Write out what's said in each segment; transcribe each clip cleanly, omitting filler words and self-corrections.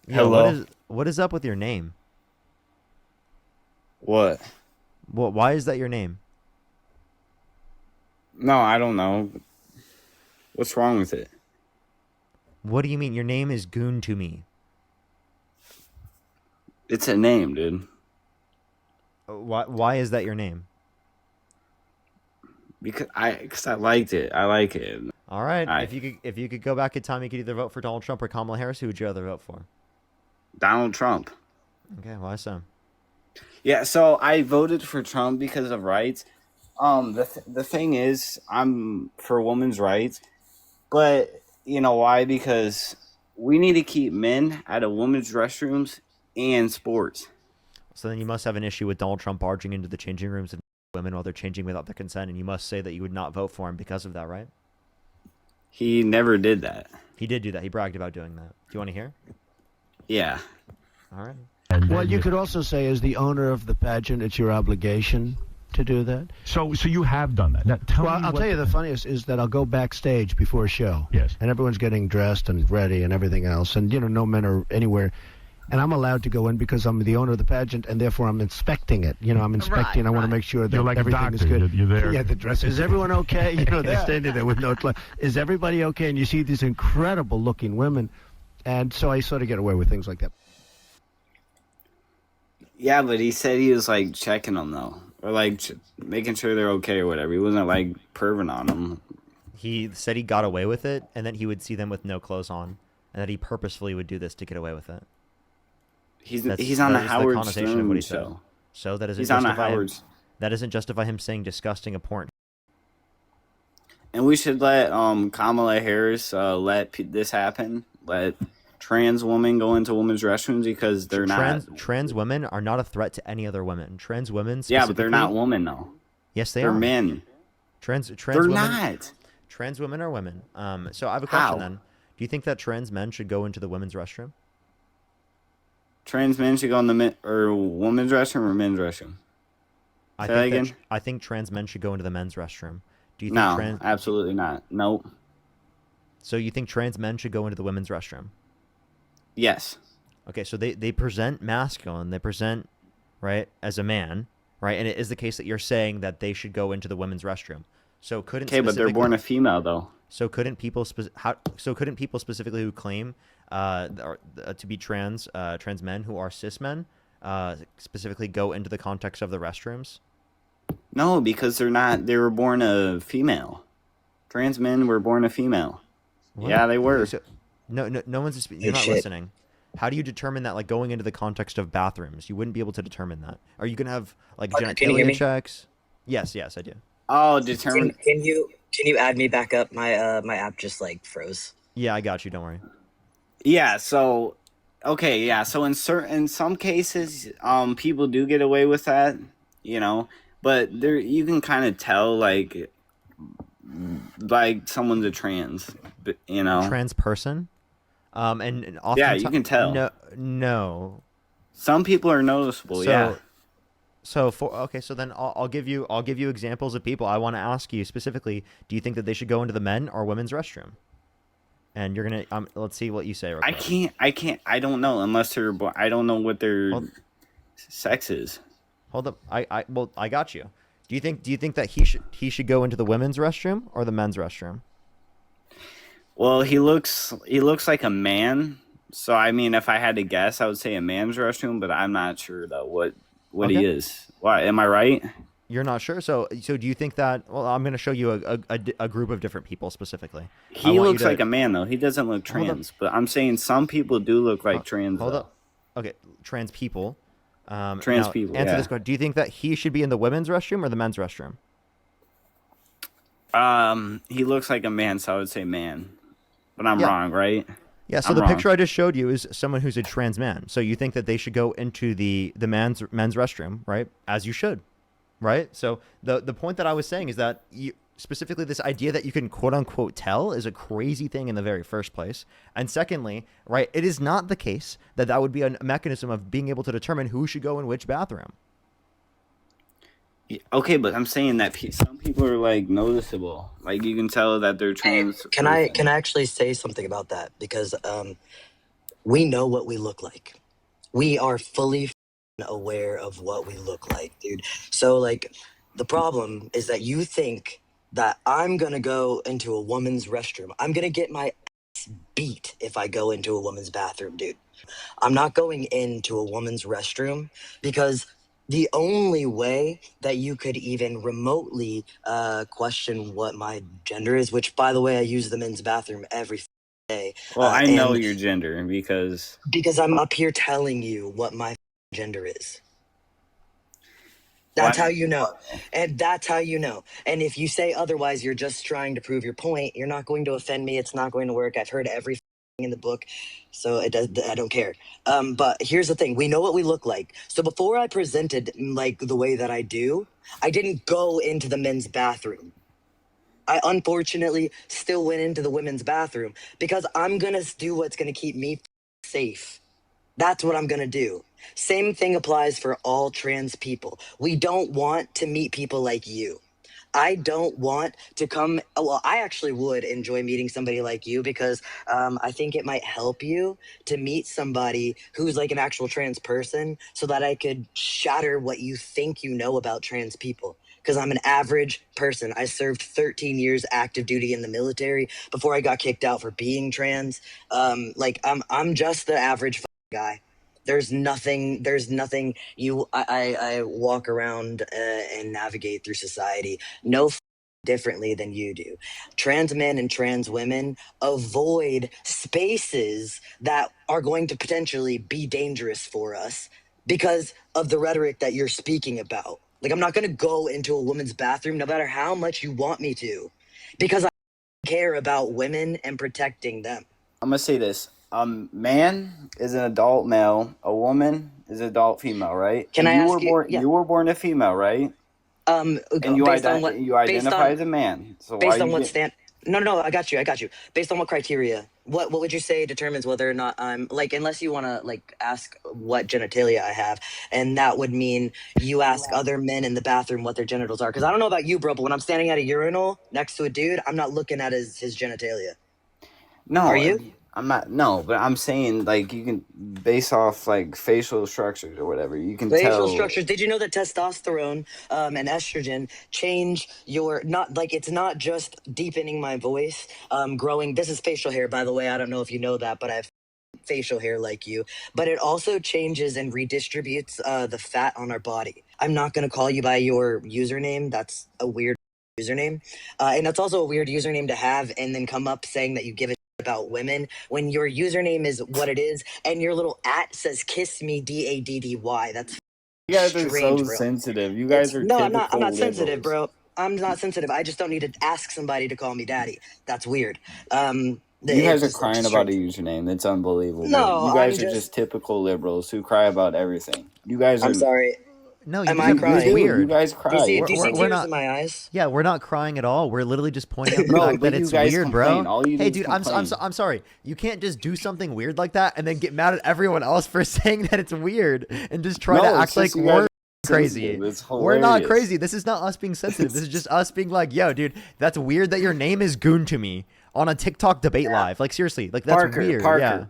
Yo, what Hello? is up with your name? What? Why is that your name? No, I don't know. What's wrong with it? What do you mean? Your name is Goon to me. It's a name, dude. Why is that your name? Because I liked it. I like it. All right. I If you could go back in time, you could either vote for Donald Trump or Kamala Harris. Who would you rather vote for? Donald Trump. Okay, why so? Yeah, so I voted for Trump because of rights. The thing is, I'm for women's rights, but you know why? Because we need to keep men out of women's restrooms and sports. So then you must have an issue with Donald Trump barging into the changing rooms of women while they're changing without their consent, and you must say that you would not vote for him because of that, right? He never did that. He did do that. He bragged about doing that. Do you want to hear? Yeah. All right. Well, you could also say, as the owner of the pageant, it's your obligation to do that. So you have done that. Now, tell Well, me I'll tell you the funniest is that I'll go backstage before a show. Yes. And everyone's getting dressed and ready and everything else. And, no men are anywhere. And I'm allowed to go in because I'm the owner of the pageant, and therefore I'm inspecting it. I'm inspecting. I want to make sure that You're like a everything is doctor. good. You're there. Yeah, the dress. Is everyone okay? They're standing there with no clothes. Is everybody okay? And you see these incredible-looking women. And so I sort of get away with things like that. Yeah, but he said he was like checking them though, or like making sure they're okay or whatever. He wasn't like perving on them. He said he got away with it, and then he would see them with no clothes on, and that he purposefully would do this to get away with it. He's on the That is Howard connotation of what Stern he said. show. So that doesn't He's on the justify him. Howard, That doesn't justify him saying disgusting, abhorrent. and we should let Kamala Harris this happen. Let trans women go into women's restrooms because they're not. Trans women are not a threat to any other women. Trans women, Yeah, but they're not specifically- women though. Yes, they They're are. men. Trans They're women. not. Trans women are women. So I have a question How? then. Do you think that trans men should go into the women's restroom? Trans men should go in the or women's restroom or men's restroom. I Say that think again? I think trans men should go into the men's restroom. Do you think No, trans? absolutely not. Nope. So you think trans men should go into the women's restroom? Yes. Okay, so they present masculine. They present right as a man, right? And it is the case that you're saying that they should go into the women's restroom. So couldn't Okay, but they're specifically- born a female though. So couldn't people couldn't people specifically who claim to be trans men who are cis men specifically go into the context of the restrooms? No, because they're not. They were born a female. Trans men were born a female. What? Yeah, they were. So, no one's. You're not listening. How do you determine that? Like going into the context of bathrooms, you wouldn't be able to determine that. Are you gonna have like Parker, can you hear genitalia me? checks? Yes, I do. Oh, Can, determine. can you add me back up? My app just like froze. Yeah, I got you. Don't worry. Yeah. So, okay. Yeah. So in some cases, people do get away with that. But there you can kind of tell like someone's a trans. Trans person. And often Yeah, you can tell. No. Some people are noticeable. So, yeah. So then I'll give you examples of people. I want to ask you specifically. Do you think that they should go into the men or women's restroom? And you're gonna let's see what you say. Real I quick. can't. I don't know unless they're born. I don't know what their sex is. Hold up. I got you. Do you think that he should go into the women's restroom or the men's restroom? Well, he looks like a man. So I mean, if I had to guess, I would say a man's restroom, but I'm not sure though what he Okay. is. Why? Am I right? You're not sure. So do you think that? Well, I'm going to show you a group of different people specifically. I He want you looks to- like a man though. He doesn't look Hold up. trans, but I'm saying some people do look like trans. Hold though. up. Okay, trans people. Trans now, people, Answer yeah. this question. Do you think that he should be in the women's restroom or the men's restroom? He looks like a man, so I would say man, but I'm Yeah. wrong, right? Yeah. So I'm the wrong. picture I just showed you is someone who's a trans man. So you think that they should go into the men's restroom, right? As you should, right? So the point that I was saying is that specifically this idea that you can quote unquote tell is a crazy thing in the very first place. And secondly, right, it is not the case that would be a mechanism of being able to determine who should go in which bathroom. Okay, but I'm saying that some people are like noticeable. Like you can tell that they're trans. Can I actually say something about that? Because We know what we look like. We are fully aware of what we look like, dude. So, like, the problem is that you think that I'm gonna go into a woman's restroom. I'm gonna get my ass beat if I go into a woman's bathroom, dude. I'm not going into a woman's restroom because the only way that you could even remotely question what my gender is, which, by the way, I use the men's bathroom every day, Well, I know and your gender because I'm up here telling you what my gender is. That's how you know. And that's how you know. And if you say otherwise, you're just trying to prove your point. You're not going to offend me. It's not going to work. I've heard every in the book, so it does. I don't care. But here's the thing: we know what we look like. So before I presented like the way that I do, I didn't go into the men's bathroom. I unfortunately still went into the women's bathroom because I'm gonna do what's gonna keep me safe. That's what I'm going to do. Same thing applies for all trans people. We don't want to meet people like you. I don't want to come. Well, I actually would enjoy meeting somebody like you because I think it might help you to meet somebody who's like an actual trans person so that I could shatter what you think you know about trans people. Because I'm an average person. I served 13 years active duty in the military before I got kicked out for being trans. I'm just the average guy. There's nothing I walk around and navigate through society no differently than you do. Trans men and trans women avoid spaces that are going to potentially be dangerous for us because of the rhetoric that you're speaking about. Like, I'm not going to go into a woman's bathroom no matter how much you want me to because I care about women and protecting them. I'm gonna say this: man is an adult male, a woman is an adult female, right? Can And I you ask were you? born, Yeah. you were born a female, right? And you Based on what? you Based identify on as a man. So why based are on you what getting? stand? No. I got you. Based on what criteria? What would you say determines whether or not I'm like? Unless you want to like ask what genitalia I have, and that would mean you ask other men in the bathroom what their genitals are. Because I don't know about you, bro, but when I'm standing at a urinal next to a dude, I'm not looking at his genitalia. Are No, you? I'm not. No, but I'm saying like you can base off like facial structures or whatever. You can Facial tell. structures. Did you know that testosterone and estrogen change your not like it's not just deepening my voice, growing. This is facial hair, by the way. I don't know if you know that, but I have facial hair like you. But it also changes and redistributes the fat on our body. I'm not going to call you by your username. That's a weird username, and that's also a weird username to have, and then come up saying that you give a about women when your username is what it is and your little at says kiss me daddy. That's You guys are strange, so bro. sensitive. You guys It's are no, I'm typical not sensitive, liberals. bro. I'm not sensitive. I just don't need to ask somebody to call me daddy. That's weird. You guys are It's crying about a strange. username. That's unbelievable. No, You I'm guys are just just typical liberals who cry about everything. You guys I'm are. sorry. No, you Am I just You it's crying? do. You weird. guys cry. We're, Do you It's see we're, we're tears in not. my eyes? Yeah, we're not crying at all. We're literally just pointing out the no, fact but that you it's guys weird, complain. bro. All you do Hey, is dude, complain. I'm sorry. You can't just do something weird like that and then get mad at everyone else for saying that it's weird and just try to No, it's act like just you guys we're are crazy. sensitive. It's We're not hilarious. crazy. This is not us being sensitive. This is just us being like, yo, dude, that's weird that your name is Goon to me on a TikTok debate live. Like, seriously, like that's weird. Yeah.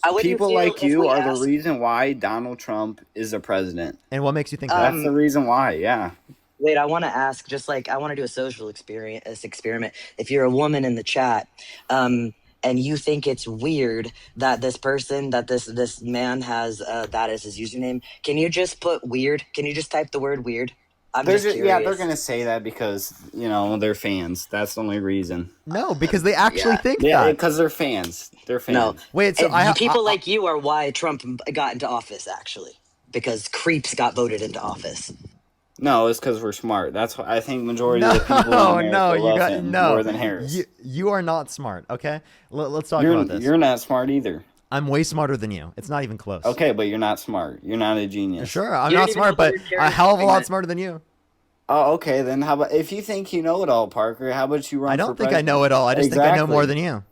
How would you People feel like if you we are the asked? reason why Donald Trump is the president. And what makes you think that? That's the Um, reason why. Yeah. Wait, I want to ask, just like I want to do a social experience, this experiment. If you're a woman in the chat, and you think it's weird that this person, that this man has that as his username, can you just put weird? Can you just type the word weird? I'm just Yeah, they're curious. gonna say that because they're fans. That's the only reason. No, because they actually Yeah. think Yeah, that. because they're fans. They're No, fans. Wait, so people like you are why Trump got into office, actually, because creeps got voted into office. No, it's because we're smart. That's why I think majority of the people in no, America no, you love got him no. more than Harris. You are not smart. Okay, let's talk about this. You're not smart either. I'm way smarter than you. It's not even close. Okay, but you're not smart. You're not a genius. Sure, I'm You don't not even know smart, the but word a hell of a lot segment. smarter than you. Oh, okay. Then how about if you think you know it all, Parker? How about you run? I for don't think I president? know it all. I just think I know more than you.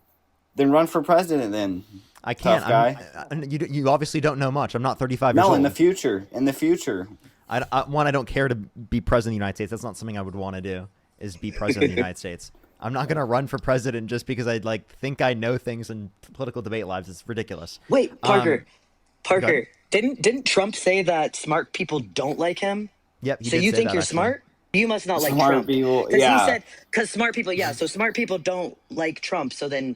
Then run for president. Then I can't. tough guy. You obviously don't know much. I'm not 35 years No, old. in the future. In the future. I don't care to be president of the United States. That's not something I would want to do. Is be president of the United States. I'm not gonna run for president just because I like think I know things in political debate lives. It's ridiculous. Wait, Parker. go ahead. Didn't Trump say that smart people don't like him? Yep. He So did you say think that, you're actually. smart? You must not like Smart Trump. people, Because yeah. he said, because smart people, yeah. So smart people don't like Trump. So then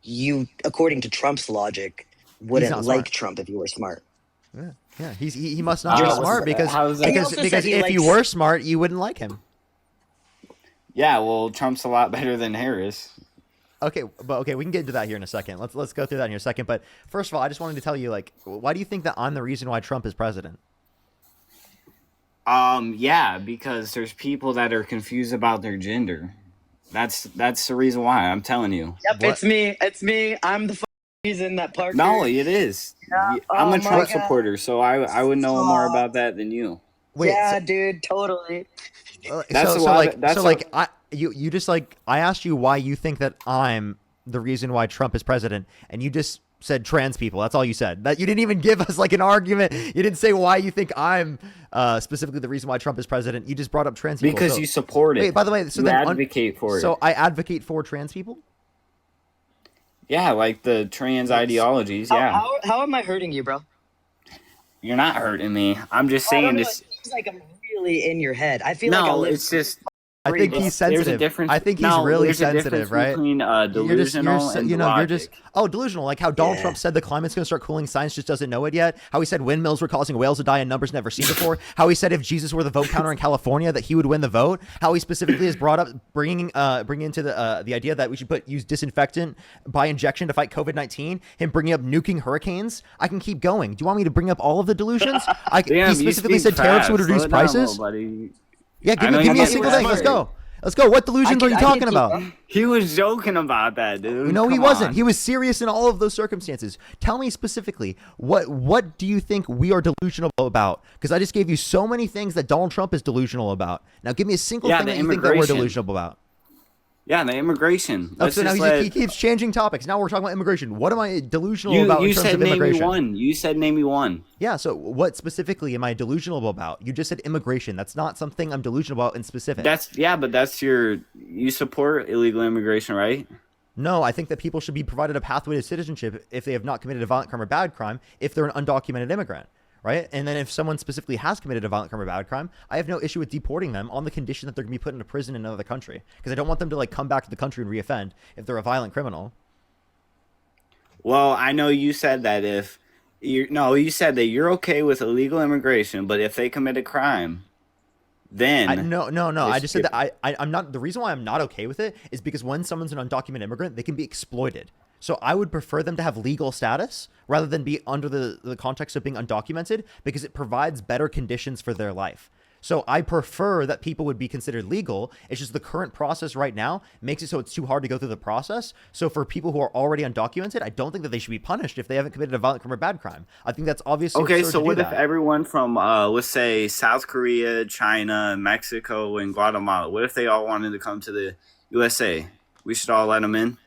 you, according to Trump's logic, wouldn't not like smart. Trump if you were smart. Yeah. He must not be How- smart because how is that? He also said because he if you likes- were smart, you wouldn't like him. Yeah, well, Trump's a lot better than Harris. Okay, we can get into that here in a second. Let's go through that in a second. But first of all, I just wanted to tell you, like, why do you think that I'm the reason why Trump is president? Yeah, because there's people that are confused about their gender. That's the reason why. I'm telling you. Yep, it's me. It's me. I'm the reason that Parker. No, it is. Yeah. I'm Oh a my Trump God. supporter, so I would know more about that than you. Wait, Yeah, dude, totally. That's so a lot like of- that's so a- like you just like I asked you why you think that I'm the reason why Trump is president, and you just said trans people. That's all you said. That you didn't even give us like an argument. You didn't say why you think I'm specifically the reason why Trump is president. You just brought up trans people. Because So- you support it. Wait, by the way, so you then advocate for it. So I advocate for trans people. Yeah, like the trans ideologies. Yeah, How am I hurting you, bro? you're not hurting me. I'm just I don't saying know. this. It seems like I'm really in your head. I feel like I No, live. it's just. I think he's There's a sensitive. difference. I think he's no, really there's a sensitive, difference right? Between delusional and you're logic. just delusional. Like how Donald Yeah. Trump said the climate's going to start cooling, science just doesn't know it yet. How he said windmills were causing whales to die in numbers never seen before. How he said if Jesus were the vote counter in California that he would win the vote. How he specifically has brought up bringing into the idea that we should use disinfectant by injection to fight COVID-19. Him bringing up nuking hurricanes. I can keep going. Do you want me to bring up all of the delusions? Damn, He specifically you said speak tariffs fast. would reduce Slow down, prices. little buddy. Yeah, I know give you me a get single it. thing. Let's go. Let's go. What delusions are you talking about? He was joking about that, dude. No, he Come wasn't. on. He was serious in all of those circumstances. Tell me specifically, what do you think we are delusional about? Because I just gave you so many things that Donald Trump is delusional about. Now give me a single Yeah, thing the that you think that we're immigration. delusional about. Yeah, the immigration. Oh, Let's so now just he keeps changing topics. Now we're talking about immigration. What am I delusional you, about you in terms said of name me immigration? one. You said name me one. Yeah, so what specifically am I delusional about? You just said immigration. That's not something I'm delusional about in specific. But that's you support illegal immigration, right? No, I think that people should be provided a pathway to citizenship if they have not committed a violent crime or bad crime, if they're an undocumented immigrant, right? And then if someone specifically has committed a violent crime or bad crime, I have no issue with deporting them on the condition that they're going to be put into prison in another country, because I don't want them to like come back to the country and reoffend if they're a violent criminal. Well, I know you said that you said that you're okay with illegal immigration, but if they commit a crime, then No. I just said skip- that I'm not. The reason why I'm not okay with it is because when someone's an undocumented immigrant, they can be exploited. So I would prefer them to have legal status rather than be under the context of being undocumented, because it provides better conditions for their life. So I prefer that people would be considered legal. It's just the current process right now makes it so it's too hard to go through the process. So for people who are already undocumented, I don't think that they should be punished if they haven't committed a violent crime or bad crime. I think that's obviously Okay, absurd so to do what if that. everyone from let's say South Korea, China, Mexico, and Guatemala, what if they all wanted to come to the USA? We should all let them in.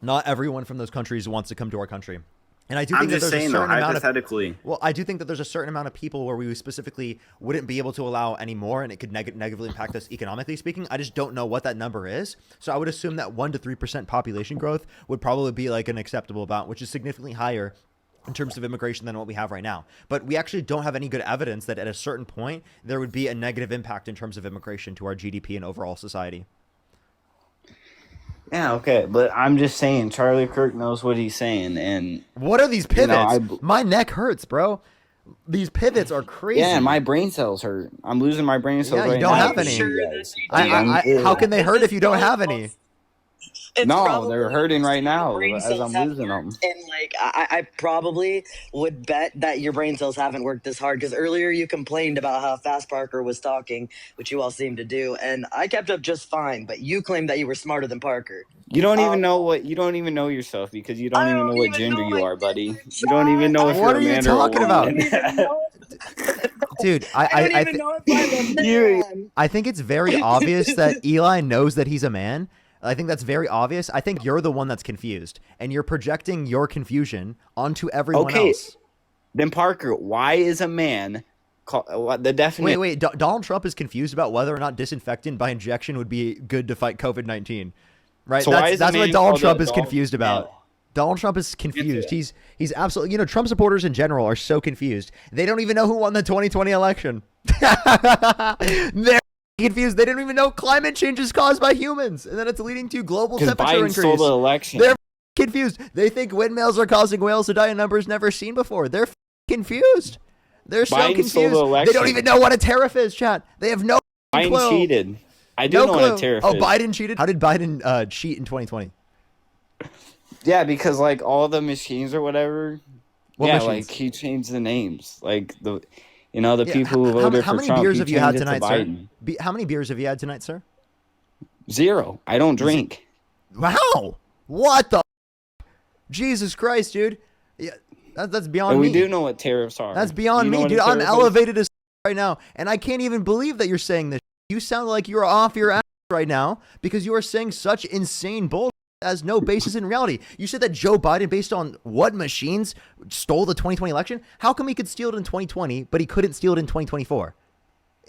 Not everyone from those countries wants to come to our country. And I do I'm think that just there's saying a though, certain amount of hypothetically. Well, I do think that there's a certain amount of people where we specifically wouldn't be able to allow any more, and it could negatively impact us economically speaking. I just don't know what that number is. So I would assume that 1 to 3% population growth would probably be like an acceptable amount, which is significantly higher in terms of immigration than what we have right now. But we actually don't have any good evidence that at a certain point there would be a negative impact in terms of immigration to our GDP and overall society. Yeah, okay, but I'm just saying Charlie Kirk knows what he's saying, and What are these You know, pivots? My neck hurts, bro. These pivots are crazy. yeah, my brain cells hurt. I'm losing my brain cells Yeah, you right don't now. have any. You guys. How can they hurt if you don't have any? It's No, probably they're hurting right now brain as cells I'm haven't losing them. worked. And like, I probably would bet that your brain cells haven't worked this hard, because earlier you complained about how fast Parker was talking, which you all seem to do, and I kept up just fine. But you claimed that you were smarter than Parker. You don't even know you don't even know yourself because you don't I even don't know what even gender know you my are, buddy. gender, You don't even know if What you're are a you man or a talking about? woman. Dude, I don't even know if I'm a You- man. I think it's very obvious that Eli knows that he's a man. I think that's very obvious. I think you're the one that's confused, and you're projecting your confusion onto everyone Okay. else. Then Parker, why is a man the definite. Wait. Donald Trump is confused about whether or not disinfectant by injection would be good to fight COVID-19. Right? So why is That's the what man Donald called Trump a is dog confused about. male? Donald Trump is confused. it. He's absolutely, Trump supporters in general are so confused. They don't even know who won the 2020 election. They're confused. They don't even know climate change is caused by humans, and then it's leading to global temperature Biden increase. stole the election. They're confused. They think windmills are causing whales to die in numbers never seen before. They're confused. They're so Biden stole the confused. They election. don't even know what a tariff is, chat. They have no Biden clue. cheated. I do No know clue. what a tariff Oh, is. Biden cheated? How did Biden cheat in 2020? Yeah, because like all the machines or whatever. What yeah, machines? like he changed the names. Like the people who How voted for many Trump. beers he have you had changed it to tonight, sir? Biden. How many beers have you had tonight, sir? 0. I don't drink. Wow. What the? Jesus Christ, dude. Yeah, that's beyond And me. we do know what tariffs are. That's beyond Do you know me, what a dude. I'm tariff is? elevated as right now, and I can't even believe that you're saying this. You sound like you're off your ass right now because you are saying such insane bull that has no basis in reality. You said that Joe Biden, based on what machines stole the 2020 election? How come he could steal it in 2020, but he couldn't steal it in 2024?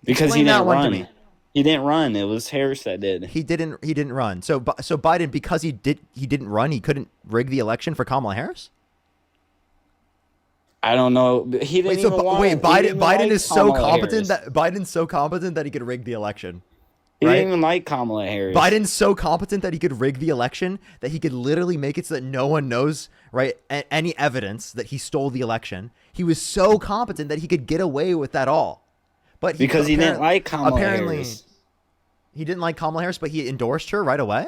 Because Explain he that didn't one to run. me. He didn't run. It was Harris that did. He didn't run. So Biden, because he didn't run, he couldn't rig the election for Kamala Harris? I don't know. He didn't even want. He didn't Biden even like is so Kamala competent Harris. that Biden's so competent that he could rig the election. He right? didn't even like Kamala Harris. Biden's so competent that he could rig the election, that he could literally make it so that no one knows, right, any evidence that he stole the election. He was so competent that he could get away with that all. But because he didn't like Kamala Harris. He didn't like Kamala Harris, but he endorsed her right away.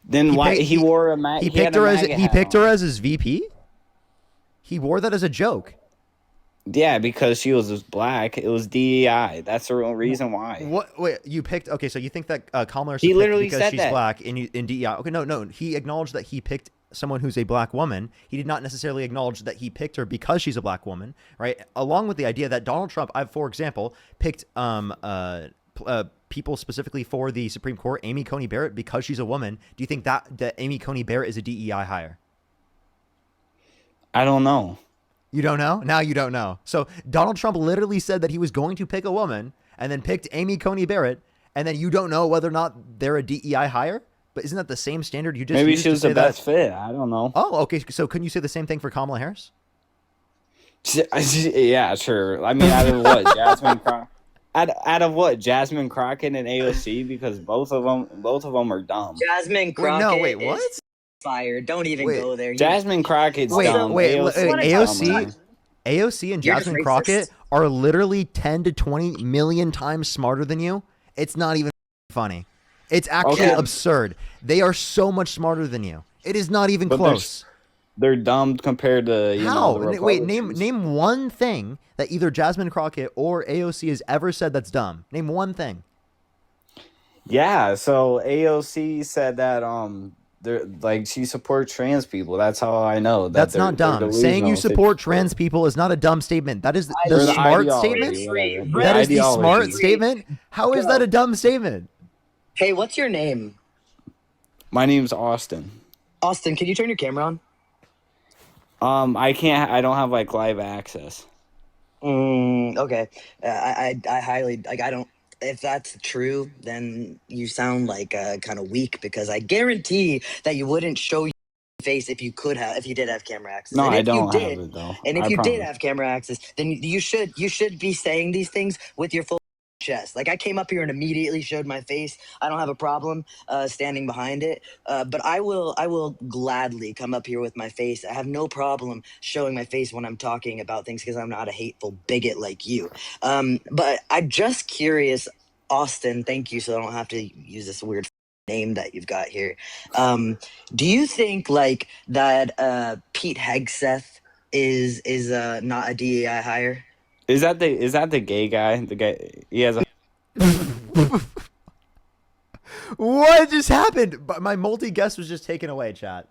Then why he wore a MAGA? He picked her as his VP. He wore that as a joke. Yeah, because she was black. It was DEI. That's the real reason why. What? Wait, you picked? Okay, so you think that Kamala Harris He picked literally because said she's that. black in DEI? Okay, no. He acknowledged that he picked someone who's a black woman. He did not necessarily acknowledge that he picked her because she's a black woman, right? Along with the idea that Donald Trump, for example, picked people specifically for the Supreme Court, Amy Coney Barrett, because she's a woman. Do you think that Amy Coney Barrett is a DEI hire? I don't know. You don't know? Now you don't know. So Donald Trump literally said that he was going to pick a woman and then picked Amy Coney Barrett, and then you don't know whether or not they're a DEI hire? But isn't that the same standard you just Maybe used she to was say the that? best fit. I don't know. Oh, okay. So couldn't you say the same thing for Kamala Harris? Yeah, sure. I mean, out of what? Out of what? Jasmine Crockett and AOC, because both of them are dumb. Jasmine Crockett what? is fired. Don't even go there. Jasmine Crockett's dumb. AOC and You're just Jasmine racist. Crockett are literally 10 to 20 million times smarter than you. It's not even funny. It's actually Okay. absurd. They are so much smarter than you. It is not even But close. They're dumb compared to How? the Wait, Republicans. name one thing that either Jasmine Crockett or AOC has ever said that's dumb. Name one thing. Yeah, so AOC said that they're like she supports trans people. That's how I know. That's not dumb. Saying you support trans people is not a dumb statement. That is the smart statement. That is the smart statement. How is that a dumb statement? Hey, what's your name? My name's Austin. Austin, can you turn your camera on? I can't. I don't have like live access. Okay. I highly like. I don't. If that's true, then you sound like kind of weak, because I guarantee that you wouldn't show your face if you did have camera access. No, And I if don't you have did, it though. And if I you did promise. have camera access, then you should be saying these things with your full chest. Like, I came up here and immediately showed my face. I don't have a problem standing behind it, but I will gladly come up here with my face. I have no problem showing my face when I'm talking about things, because I'm not a hateful bigot like you. But I'm just curious, Austin, thank you, so I don't have to use this weird name that you've got here. Do you think like that Pete Hegseth is not a DEI hire? Is that the gay guy? The guy he has a. What just happened? My multi-guest was just taken away, chat.